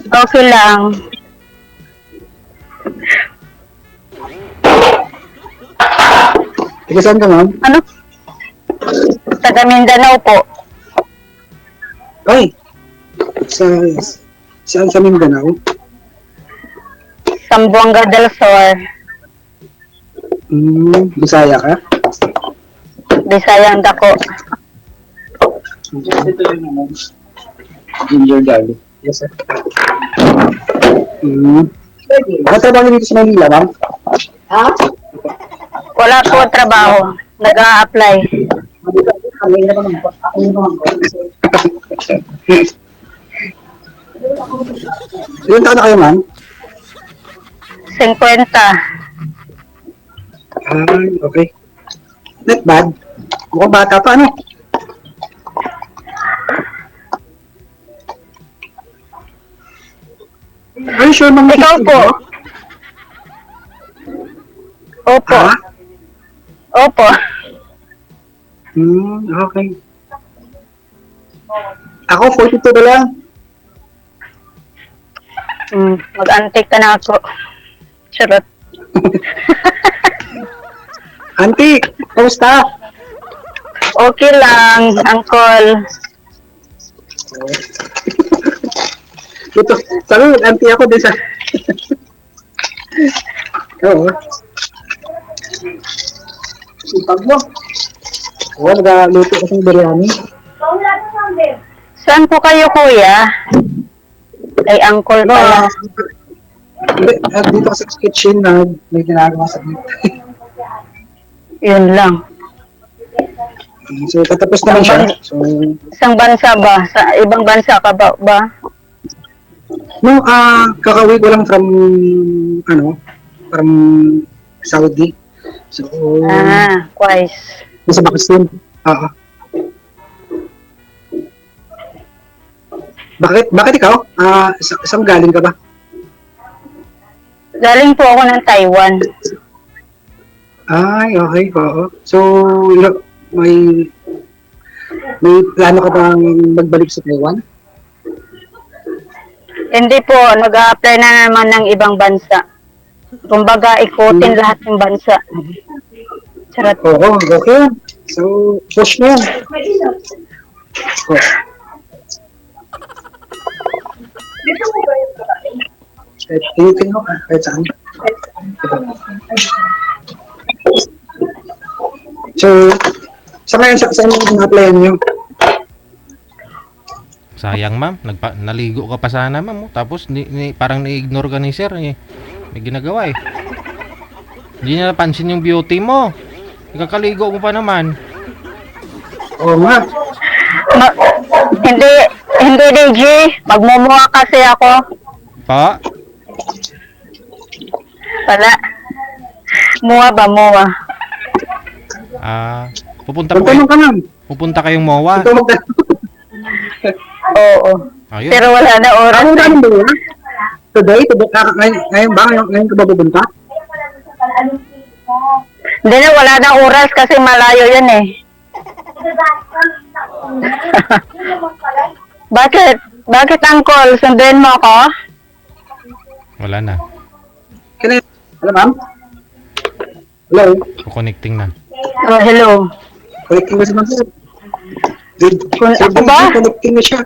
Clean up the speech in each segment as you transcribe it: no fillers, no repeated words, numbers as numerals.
Okay lang. Taga saan ka, ma'am? Ano? Taga Mindanao po. Ay, sa, saan sa Mindanao? Sambuanga del Sur. Bisaya ka? Bisayang dako. Ito yung ano, Ginger Garlic. Yes, sir. Nakatrabaho dito sa Manila, ma'am? Ha? Wala po trabaho. Nag-a-apply. Ilan taon na kayo, ma'am? 50. Okay. Not bad. Mukhang bata pa, ano? Are you sure, ma'am? Ikaw po? Opo. Ha? Opo. Okay. Ako, 42 na lang. Mag-antik ka na ako. Charot. Auntie, kamusta? Okay lang, uncle. Ito, sabi, auntie ako din sa... Oo. Sipag mo. Oo, nag-luto ko sa biryani. Saan po kayo, kuya? Ay, uncle pala. Dito sa kitchen na may ginagawa sa dito. Yun lang. So, katapos naman siya. So, Isang bansa ba? Sa ibang bansa ka ba? no, kakauwi ko lang from, from Saudi. So, Twice. nasa Pakistan. Bakit ikaw? Saan galing ka ba? Galing po ako ng Taiwan. Ay, okay, oo. So, may plano ka bang magbalik sa Taiwan? Hindi po, nag-a-apply na naman ng ibang bansa. Kumbaga, ikutin lahat ng bansa. Charot. Oo, okay. So, push mo yan. Oh. Tingin mo, kahit saan. So, ngayon, saan yung applyan nyo? Sayang, ma'am. Naligo ka pa sana, ma'am. Tapos parang ni-ignore ka ni sir. Eh. May ginagawa eh. Hindi niya napansin yung beauty mo. Ikakaligo mo pa naman. Oo nga. Hindi, DJ. Magmumuha kasi ako. Pa? Wala. Muha ba, muha? Pupunta Magtanong ka, ma'am. Pupunta kayong MOA. Ito magtanong. Oo. Ayun. Pero wala na oras. Ano namin ba yun? Today? Ngayon ba? Ngayon ka ba pupunta? Hindi na, wala na oras kasi malayo yun eh. Bakit? Bakit, uncle? Sunduin mo ako? Wala na. Hello, ma'am? Hello? Connecting na. Oh, hello. Connecting na si ma'am, sir. Ako ba? Connecting na siya.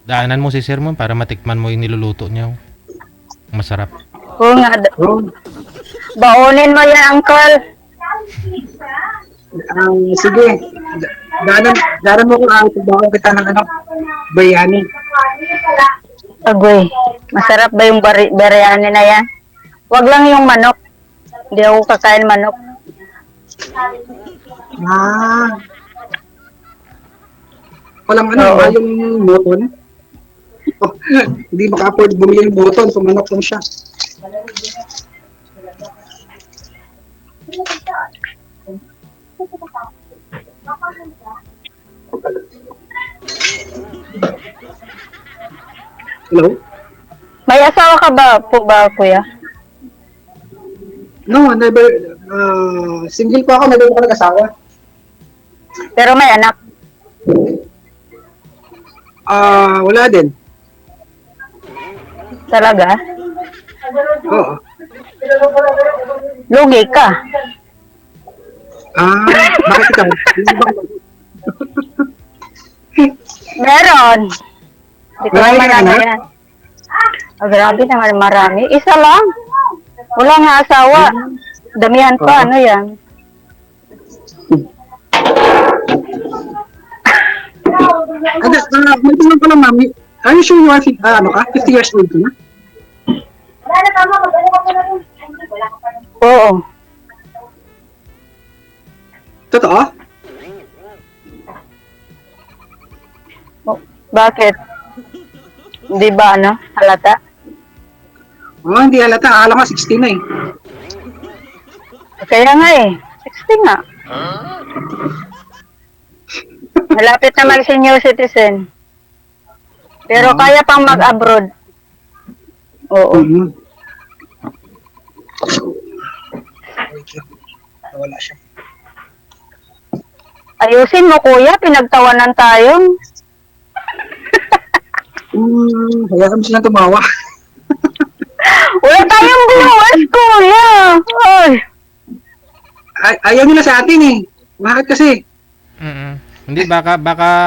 Daanan mo si sir mo para matikman mo yung niluluto niya. Masarap. Oo nga. Oh. Baunin mo yan, uncle. Sige. Daran mo kung pagbawa kita ng biryani. Agoy. Masarap ba yung biryani na yan? Wag lang yung manok. Hindi ako kakain manok. Walang ba yung moton? Oh, hindi maka-afford bumili ng moton kung manok lang siya. Hello? May asawa ka ba, kuya? No, never. Single pa ako, never ako nag-asawa. Pero may anak. Wala din. Talaga? Oo. Lugi ka. Ah, bakit ikaw? Meron. Hindi ko Marami naman ka ano na? yan. Oh, grabe naman, marami. Isa lang. Wala nga asawa. Damihan pa, Oo. ano yan? May tanong ko lang, ma'am. Are you sure you are, ano ka? 50 years old ka na? Oo. Totoo? Oh, bakit? Hindi ba ano? Halata? Oo, hindi halata. Akala ko 60 na eh. Kaya nga eh. 60 nga. Malapit na mag-senior citizen. Pero Oo. kaya pang mag-abroad. Oo. Mm-hmm. Wait lang. Wala siya. Ayusin mo kuya, pinagtawanan tayo. Hayaan mo silang tumawa. Wala tayong buwas kuya. Ay. Ayaw nila sa atin eh. Bakit kasi? Hindi, baka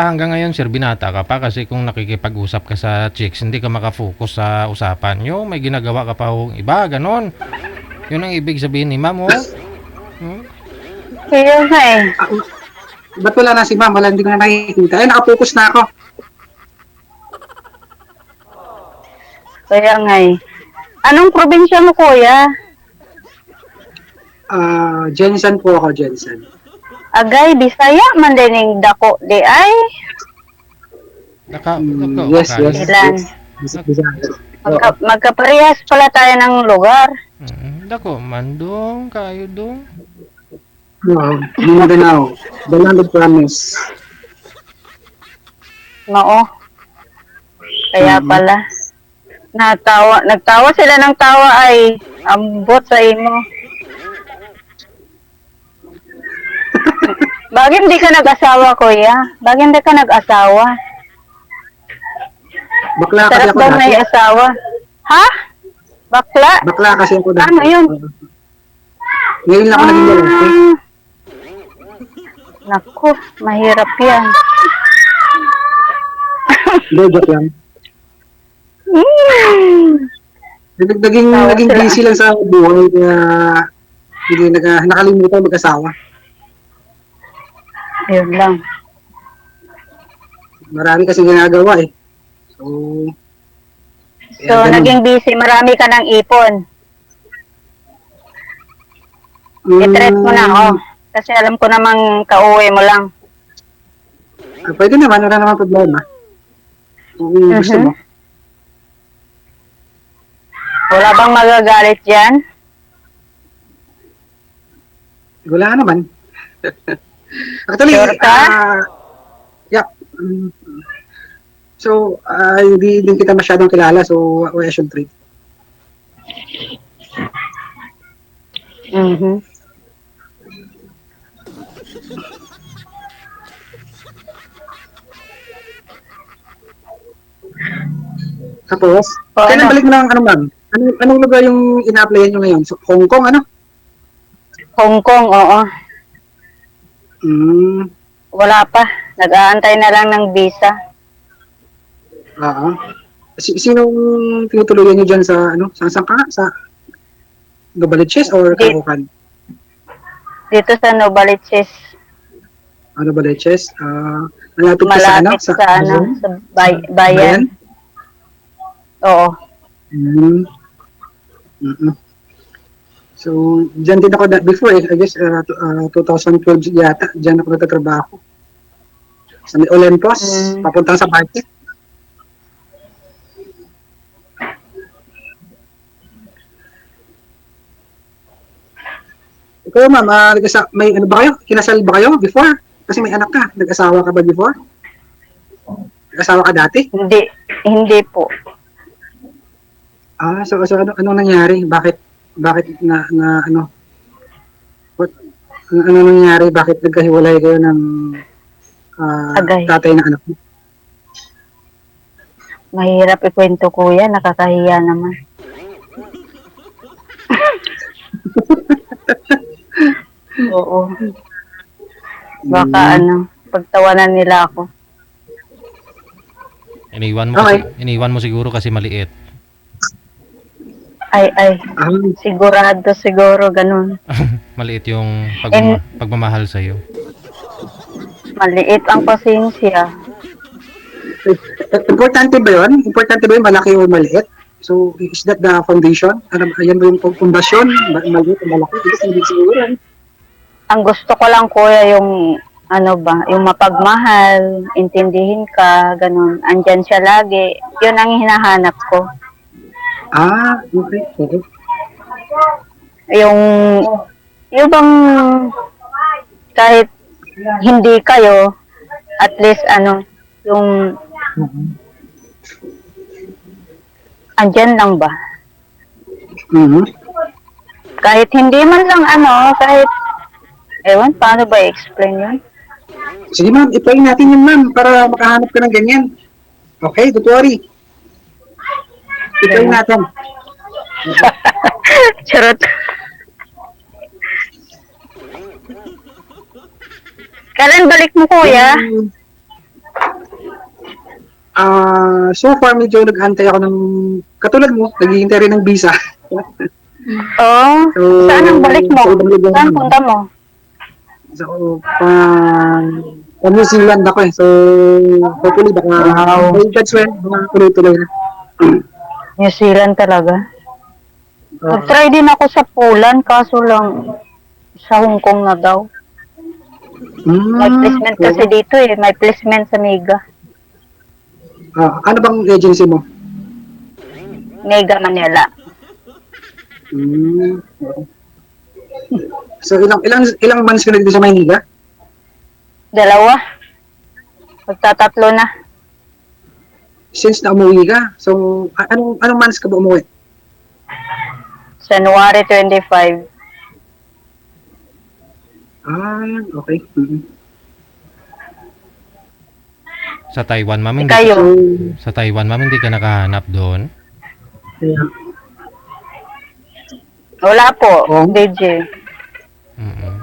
hanggang ngayon, sir, binata ka pa kasi kung nakikipag-usap ka sa chicks, hindi ka makafocus sa usapan nyo. May ginagawa ka pa hong iba, ganon. Yun ang ibig sabihin ni ma'am, oh. Kaya nga eh. Ba't wala na si ma'am? Wala, hindi ko na nakikita. Ay, nakapokus na ako. Kaya nga eh. Anong probinsya mo kuya? Jensen po ako, Jensen. Agay, Bisaya, mandining dako di ay. Yes, yes. Ilan? Yes. Magkaparehas pala tayo ng lugar. Dako, mandong, kayo dong. Mindanao. The land of promise. Oo. Kaya pala. Nagtawa sila ng tawa ay ambot sa imo. Bakit hindi ka nag-asawa, kuya? Bakit hindi ka nag-asawa? Bakla kasi Sarap ako daw dati. may asawa. Ha? Bakla? Bakla kasi ako dati. Ano yun? Ngayon lang ako naging lalaki. Naku, mahirap yan. Hindi, joke lang. Mm. Naging busy lang sa buhay kaya hindi nakalimutan mag-asawa. Yun lang. Marami kasi ginagawa eh. So, So, naging busy. Marami ka ng ipon. I-treat mo na ako. Kasi alam ko namang kauwi mo lang. Pwede naman, wala naman problema. Kung gusto mo. Wala bang magagalit dyan? Wala naman. Actually, Sure ka? yeah. So, hindi din kita masyadong kilala, so I should treat. Mhm. Tapos, O, kailan ano? balik mo ng ano ma'am? Anong lugar yung ina-applyan nyo ngayon? So, Hong Kong, ano? Hong Kong, oo. Wala pa. Nag-aantay na lang ng visa. Oo. Sinong tinutuluyan nyo dyan sa, ano? Saan ka? Sa Novaliches or Caloocan? Dito sa Novaliches. Novaliches? Malapit ka sa ano? Malapit sa ano? Luzon? Sa bayan. Oo. So, dyan din ako before, I guess, 2012 yata, dyan ako nagtatrabaho. Sa may Olympus, papuntang sa market. Ikaw ma'am, may ano ba kayo? Kinasal ba kayo before? Kasi may anak ka. Nag-asawa ka ba before? Nag-asawa ka dati? Hindi po. So anong nangyari? Bakit ano? Ano nangyari? Bakit nagkahiwalay kayo ng Agay. tatay ng anak mo? Mahirap ikwento, kuya. Nakakahiya naman. Oo. Baka pagtawanan nila ako. Okay. Iniwan mo siguro kasi maliit. Ay, Ah, siguro, ganun. Maliit yung And- pagmamahal sa'yo. Maliit ang pasensya. importante ba yun? Importante ba yun malaki o maliit? So, is that the foundation? Ano, ayan ba yung pundasyon? Maliit o malaki? Hindi siguro. Ang gusto ko lang, kuya, yung yung mapagmahal, intindihin ka, ganun. Andyan siya lagi. Yun ang hinahanap ko. Ah, okay. Okay. Yung bang kahit hindi kayo, at least yung andyan lang ba? Mhm. Kahit hindi man lang kahit, ewan, paano ba i-explain yun? Sige ma'am, i-try natin yun ma'am para makahanap ka ng ganyan. Okay, don't worry. I-try natin. Charot. Kailan balik mo, kuya? So far medyo nag-antay ako ng katulad mo, naghihintay rin ng visa. Oh, So, saan ang balik mo? so, ibang- Saan punta mo? So, New Zealand ako eh. So, hopefully baka that's when tuloy-tuloy na. New Zealand talaga. Nag-try din ako sa Poland, kaso lang sa Hong Kong na daw. May placement kasi dito eh. May placement sa Mega. Ano bang agency mo? Mega Manila. So, ilang months ka na dito sa Maynila? 2. Magtatatlo na. Since na umuwi ka, so, anong months ka ba umuwi? January 25. Okay. Sa Taiwan, ma'am, hindi, Kayo? sa Taiwan, ma'am, hindi ka nakahanap doon. Wala po, Oh. DJ. Mm-mm.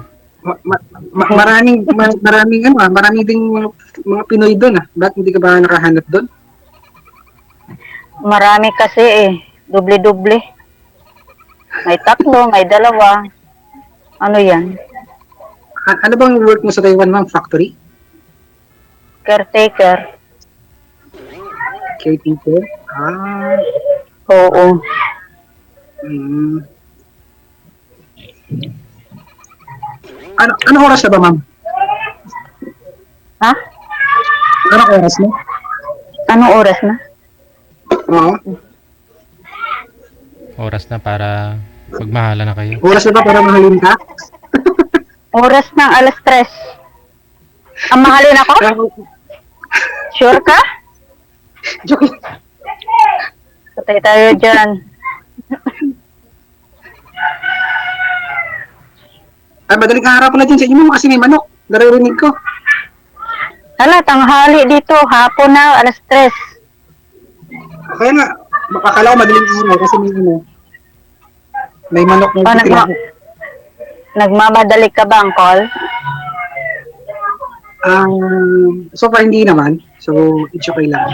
Maraming ding mga Pinoy doon Bakit hindi ka ba nakahanap doon? Marami kasi eh. Doble-doble. May 3, may 2. Ano yan? Ano bang work mo sa Taiwan, ma'am? Factory? Caretaker. Caretaker? Oo. Mm. Ano oras na ba, ma'am? Ha? Anong oras mo? Anong oras na? Oo. Oras na para magmahala na kayo. Oras na ba para mahalin ka? Oras ng 3:00. Ang mahalin ako? Sure ka? Joke. Patay tayo dyan. Madaling araw pala dyan sa inyo kasi may manok. Naririnig ko. Hala, tanghali dito. Hapon na, 3:00. Kaya nga, makakala ko madaling araw kasi may manok na titira. Nagmamadali ka ba, Uncle? So far hindi naman. So, it's okay lang.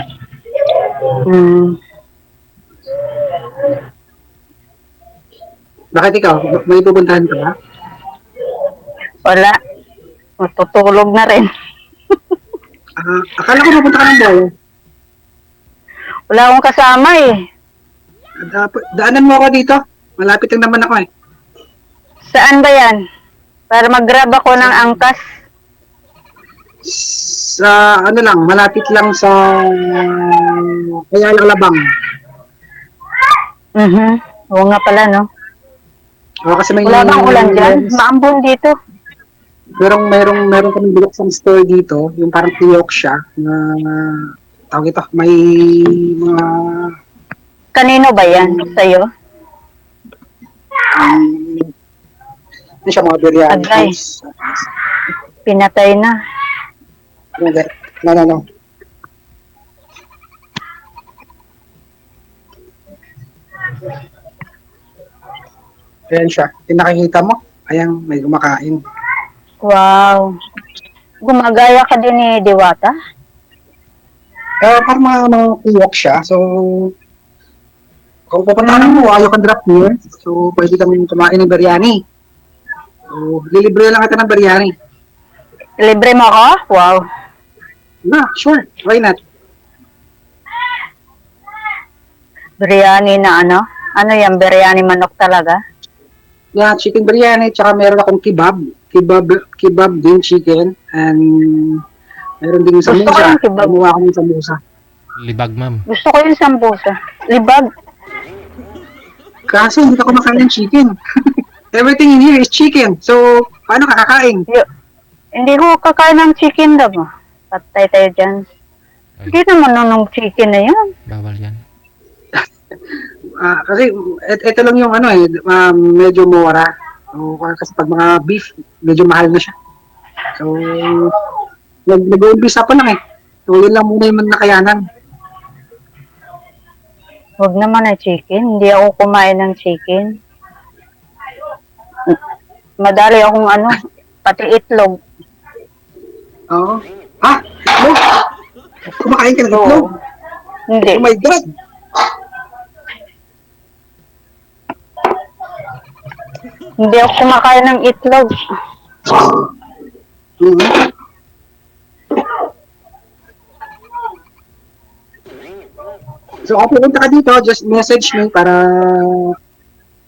Bakit ikaw? May pupuntahan ka ba? Wala. Matutulog na rin. Akala ko pupunta ka ng bayan. Wala akong kasama eh. Daanan mo ako dito. Malapit lang naman ako eh. Saan ba yan? Para mag-grab ako ng angkas. Sa malapit lang sa Kayalang Labang. Oo nga pala, no? Kasi may Wala bang ulan dyan? Maambon dito. Merong kami bilaksang store dito, yung parang tiyok siya na tawag ito, may mga Kanino ba yan? Sa'yo? ano siya, mga biryani. Agay. Pinatay na. No. Ayan siya. Yung nakikita mo, ayan, may kumakain. Wow. Gumagaya ka din ni Diwata? Parang mga kiyok siya. So, kung pupunta ka mo, ayaw kang drop here. So, pwede kami kumain ng biryani. So, lilibre lang kita ng biryani. Libre mo ako? Wow. Sure. Why not? Biryani na ano? Ano yan? Biryani manok talaga? Yeah, chicken biryani, tsaka meron akong kebab. Kebab din, chicken. And meron din Gusto ko samosa. yung kebab. Gumawa ako ng samosa. Libag, ma'am. Gusto ko yung sambusa. Libag. Kaso hindi ako kumakain ng chicken. Everything in here is chicken. So, paano kakakain? Hindi ko kakain ng chicken daw. Patay tayo dyan. Ay, Hindi naman nung chicken na yan. bawal yan. Kasi ito lang yung medyo mura. So, kasi pag mga beef, medyo mahal na siya. So, nag-uumpisa pa lang eh. So, yun lang muna yung nakayanan. Huwag naman na chicken. Hindi ako kumain ng chicken. Madali akong pati itlog. Oo. Itlog? Kumakain ka ng itlog? Hindi. Oh my God! Hindi ako kumakain ng itlog. Mhm. So, kung pupunta ka dito, just message me para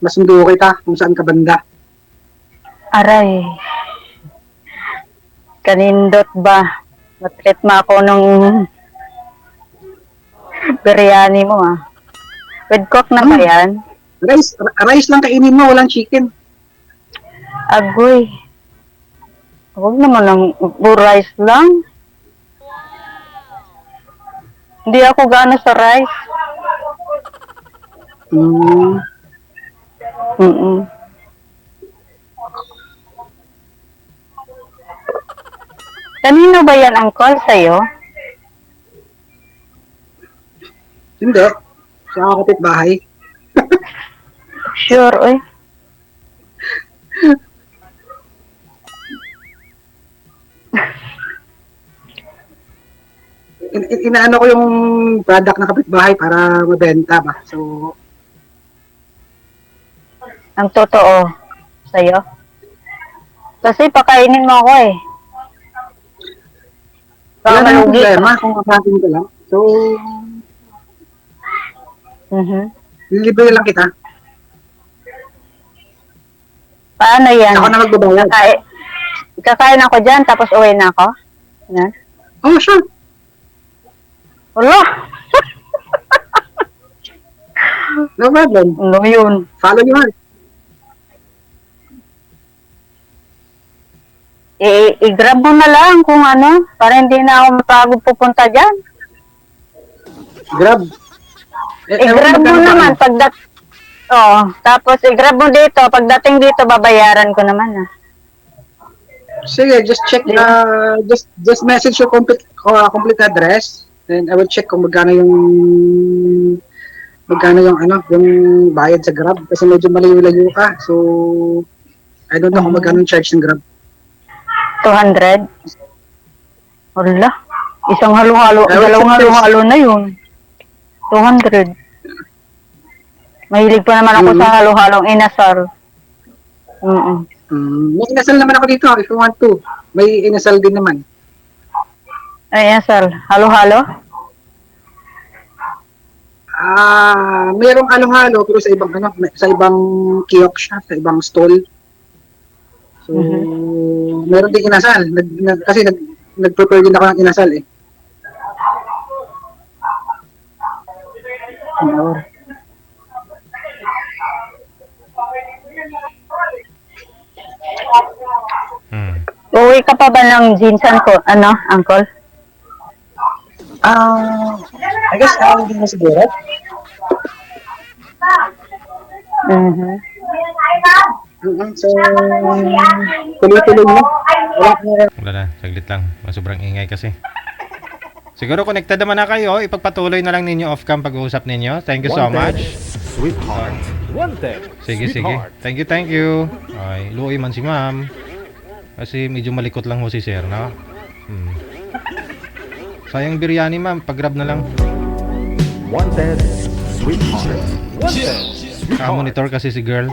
masundo kita kung saan ka banda. Aray. Kanindot ba? Matreat mo ako ng biryani mo With cook na ba yan? Rice lang kainin mo, walang chicken. Agoy. Huwag naman ng rice lang. Hindi ako gaano sa rice. Mm-mm. Kanino ba yan ang call sa'yo? Hindi. Sa kapitbahay. Sure, oy. Inaano ko yung product ng kapitbahay para mabenta ba. So, Ang totoo sa'yo. Kasi pakainin mo ako wala Baka namang malugi problema ka. kung kakain ka lang. So, lilibre lang kita. Paano yan? Ako na magbabayad. Kakain ako dyan, tapos uwi na ako? Yan. Oh, sure. Wala. No problem. Ano yun? Follow your heart. I-grab mo na lang kung para hindi na ako mapagod pupunta dyan. Grab. I-grab mo naman tapos i-grab mo dito. Pagdating dito, babayaran ko naman Sige, just check just message your complete address. Then I will check kung magkano yung bayad sa Grab kasi medyo malayo-layo ka. So I don't know kung magkano yung charge ng Grab. 200? Wala. Isang halo-halo, I will dalawang check this. halo-halo na yun. 200. Mahilig pa naman ako sa halo-halong inasal. May inasal naman ako dito if you want to. May inasal din naman. Ay, inasal. Halo-halo? Merong halo-halo pero sa ibang kiosk siya, sa ibang stall. So, meron din inasal. Kasi nag-prepare din ako ng inasal eh. Uwi ka pa ba ng Jinsan ko? Uncle? I guess hindi na siguro. So, tuloy-tuloy na. Wala na, saglit lang. Sobrang ingay kasi. Siguro connected naman na kayo. Ipagpatuloy na lang ninyo off-cam pag-uusap ninyo. Thank you so much. sweetheart. Wanted, Sige, sige. sweetheart. Thank you. Ay, luoy man si ma'am. Kasi medyo malikot lang ho si sir, no? Sayang biryani, ma'am. Pag-grab na lang. Wanted, sweetheart. Wanted, sweetheart. Ka-monitor kasi si girl.